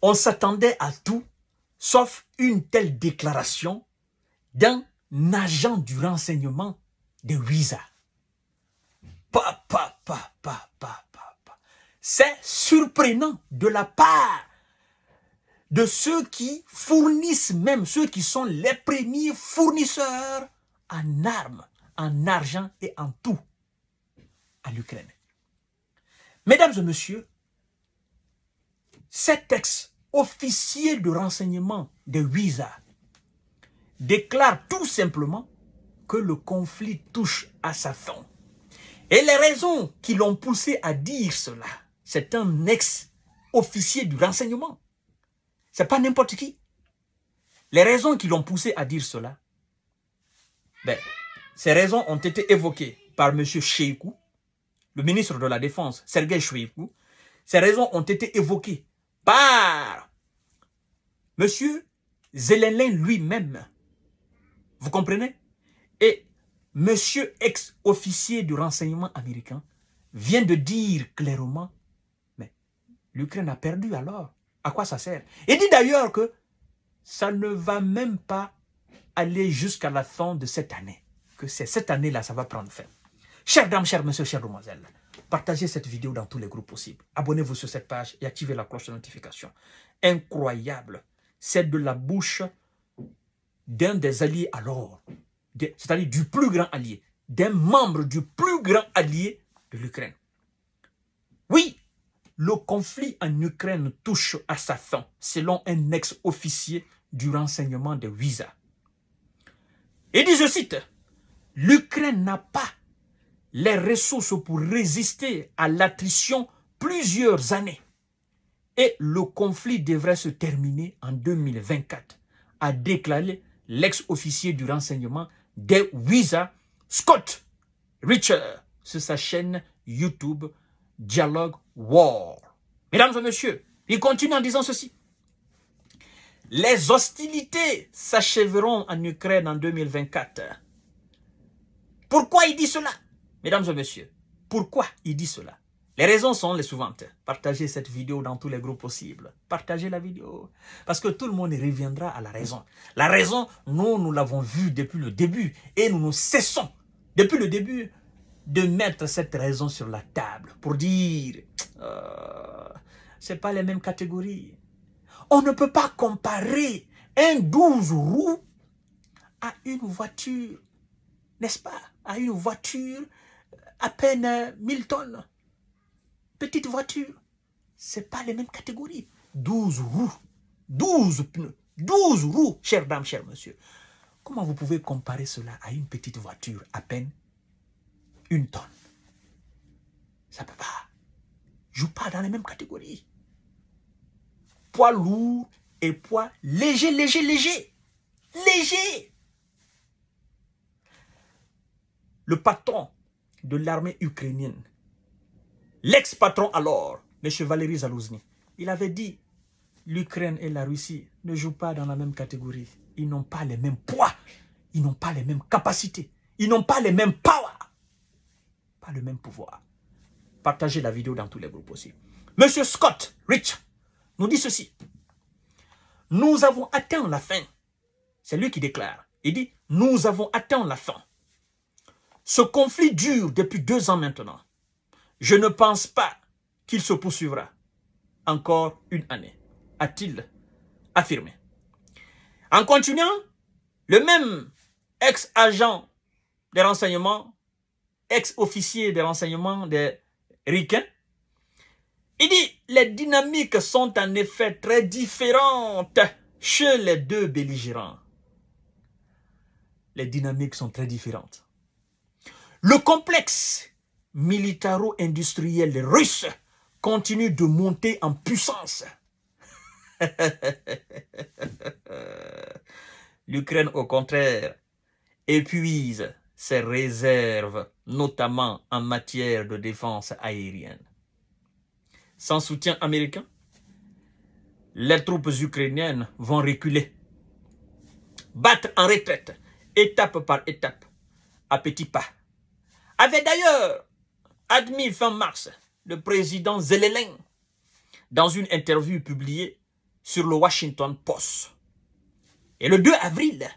On s'attendait à tout, sauf une telle déclaration d'un agent du renseignement de Wiza. C'est surprenant de la part de ceux qui fournissent, même ceux qui sont les premiers fournisseurs en armes, en argent et en tout à l'Ukraine. Mesdames et messieurs, cet ex-officier de renseignement de Wiza déclare tout simplement que le conflit touche à sa fin. Et les raisons qui l'ont poussé à dire cela, c'est un ex-officier du renseignement. Ce n'est pas n'importe qui. Les raisons qui l'ont poussé à dire cela, ces raisons ont été évoquées par M. Shoigu, le ministre de la Défense, Sergei Shoigu. Ces raisons ont été évoquées par M. Zelensky lui-même. Vous comprenez? Et M. ex-officier du renseignement américain vient de dire clairement, mais l'Ukraine a perdu alors. À quoi ça sert? Il dit d'ailleurs que ça ne va même pas aller jusqu'à la fin de cette année. Que c'est cette année-là, ça va prendre fin. Chères dames, chers messieurs, chères demoiselles, partagez cette vidéo dans tous les groupes possibles. Abonnez-vous sur cette page et activez la cloche de notification. Incroyable. C'est de la bouche d'un des alliés alors, c'est-à-dire du plus grand allié, d'un membre du plus grand allié de l'Ukraine. Oui, le conflit en Ukraine touche à sa fin, selon un ex-officier du renseignement de Wiza. Il dit, je cite, « L'Ukraine n'a pas les ressources pour résister à l'attrition plusieurs années et le conflit devrait se terminer en 2024, a déclaré l'ex-officier du renseignement de Wiza, Scott Richter, sur sa chaîne YouTube Dialogue War. Mesdames et messieurs, il continue en disant ceci. Les hostilités s'achèveront en Ukraine en 2024. Pourquoi il dit cela? Mesdames et messieurs, pourquoi il dit cela? Les raisons sont les suivantes. Partagez cette vidéo dans tous les groupes possibles. Partagez la vidéo. Parce que tout le monde reviendra à la raison. La raison, nous l'avons vue depuis le début. Et nous cessons, depuis le début, de mettre cette raison sur la table. Pour dire, ce n'est pas les mêmes catégories. On ne peut pas comparer un 12 roues à une voiture, n'est-ce pas? À une voiture à peine 1000 tonnes. Petite voiture, ce n'est pas les mêmes catégories. 12 roues, 12 pneus, 12 roues, chères dames, chers messieurs. Comment vous pouvez comparer cela à une petite voiture à peine 1 tonne? Ça ne peut pas. Joue pas dans les mêmes catégories. Poids lourd et poids léger, léger, léger. Léger. Le patron de l'armée ukrainienne, l'ex-patron alors, M. Valery Zalouzny, il avait dit, l'Ukraine et la Russie ne jouent pas dans la même catégorie. Ils n'ont pas les mêmes poids. Ils n'ont pas les mêmes capacités. Ils n'ont pas les mêmes power. Pas le même pouvoir. Partagez la vidéo dans tous les groupes possibles. M. Scott Rich nous dit ceci. Nous avons atteint la fin. C'est lui qui déclare. Il dit, nous avons atteint la fin. Ce conflit dure depuis 2 ans maintenant. Je ne pense pas qu'il se poursuivra encore 1 année, a-t-il affirmé. En continuant, le même ex-agent des renseignements, ex-officier des renseignements des Ricains, il dit, les dynamiques sont en effet très différentes chez les deux belligérants. Les dynamiques sont très différentes. Le complexe militaro-industriel russe continue de monter en puissance. L'Ukraine, au contraire, épuise ses réserves, notamment en matière de défense aérienne. Sans soutien américain, les troupes ukrainiennes vont reculer, battre en retraite, étape par étape, à petits pas. Avait d'ailleurs admis fin mars le président Zelensky dans une interview publiée sur le Washington Post. Et le 2 avril,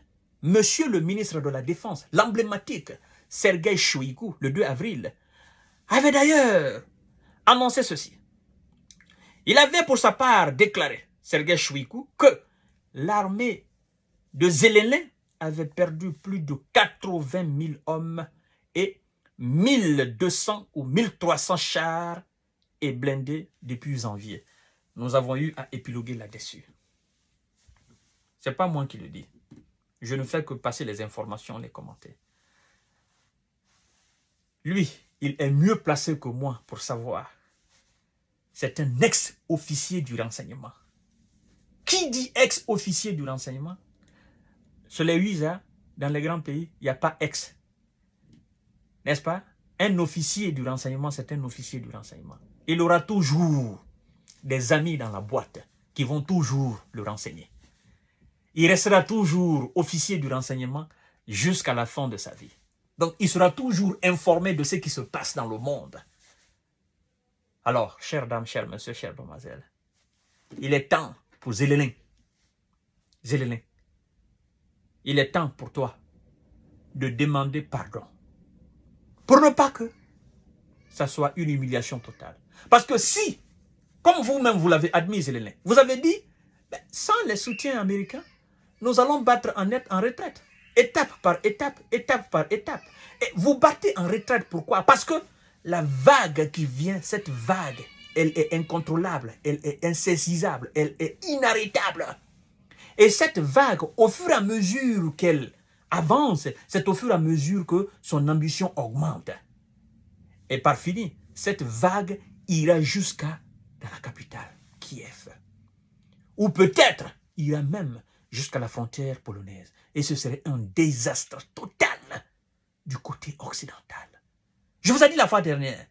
monsieur le ministre de la Défense, l'emblématique Sergueï Shoigu, le 2 avril, avait d'ailleurs annoncé ceci. Il avait pour sa part déclaré, Sergueï Shoigu, que l'armée de Zelensky avait perdu plus de 80 000 hommes et 1200 ou 1300 chars et blindés depuis janvier. Nous avons eu à épiloguer là-dessus. Ce n'est pas moi qui le dis. Je ne fais que passer les informations, les commenter. Lui, il est mieux placé que moi pour savoir. C'est un ex-officier du renseignement. Qui dit ex-officier du renseignement? Sur les 8 ans, dans les grands pays, il n'y a pas ex. N'est-ce pas? Un officier du renseignement, c'est un officier du renseignement. Il aura toujours des amis dans la boîte qui vont toujours le renseigner. Il restera toujours officier du renseignement jusqu'à la fin de sa vie. Donc, il sera toujours informé de ce qui se passe dans le monde. Alors, chères dames, chers messieurs, chères demoiselles, il est temps pour Zelensky, il est temps pour toi de demander pardon. Pour ne pas que ça soit une humiliation totale. Parce que si, comme vous-même vous l'avez admis, Zelensky, vous avez dit, sans les soutiens américains, nous allons battre en retraite. Étape par étape, étape par étape. Et vous battez en retraite, pourquoi? Parce que la vague qui vient, cette vague, elle est incontrôlable, elle est insaisissable, elle est inarrêtable. Et cette vague, au fur et à mesure qu'elle avance, c'est au fur et à mesure que son ambition augmente. Et par fini, cette vague ira jusqu'à la capitale, Kiev. Ou peut-être ira même jusqu'à la frontière polonaise. Et ce serait un désastre total du côté occidental. Je vous ai dit la fois dernière,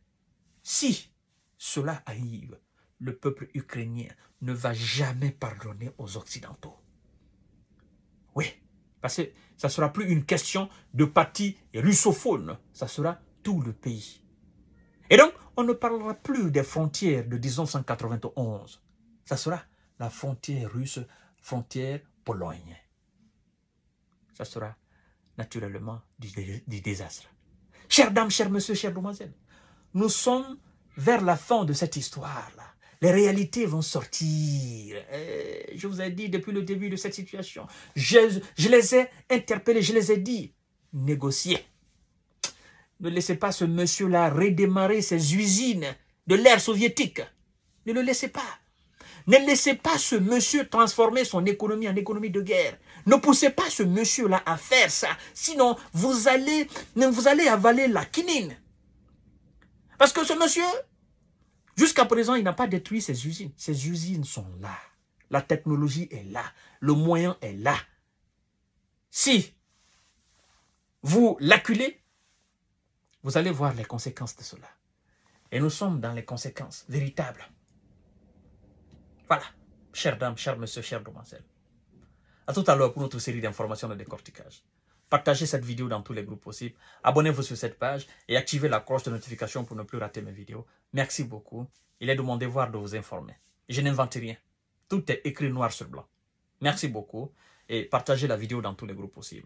si cela arrive, le peuple ukrainien ne va jamais pardonner aux Occidentaux. Oui, parce que ça ne sera plus une question de parti russophone, ça sera tout le pays. Et donc, on ne parlera plus des frontières de 1991. Ça sera la frontière russe, frontière Pologne. Ça sera naturellement du désastre. Chères dames, chers messieurs, chères demoiselles, nous sommes vers la fin de cette histoire-là. Les réalités vont sortir. Je vous ai dit depuis le début de cette situation. Je les ai interpellés, je les ai dit, négociez. Ne laissez pas ce monsieur-là redémarrer ses usines de l'ère soviétique. Ne le laissez pas. Ne laissez pas ce monsieur transformer son économie en économie de guerre. Ne poussez pas ce monsieur-là à faire ça. Sinon, vous allez avaler la quinine. Parce que ce monsieur, jusqu'à présent, il n'a pas détruit ses usines. Ses usines sont là. La technologie est là. Le moyen est là. Si vous l'acculez, vous allez voir les conséquences de cela. Et nous sommes dans les conséquences véritables. Voilà, chères dames, chers messieurs, chères demoiselles. À tout à l'heure pour notre série d'informations de décortiquage. Partagez cette vidéo dans tous les groupes possibles. Abonnez-vous sur cette page et activez la cloche de notification pour ne plus rater mes vidéos. Merci beaucoup. Il est de mon devoir de vous informer. Je n'invente rien. Tout est écrit noir sur blanc. Merci beaucoup et partagez la vidéo dans tous les groupes possibles.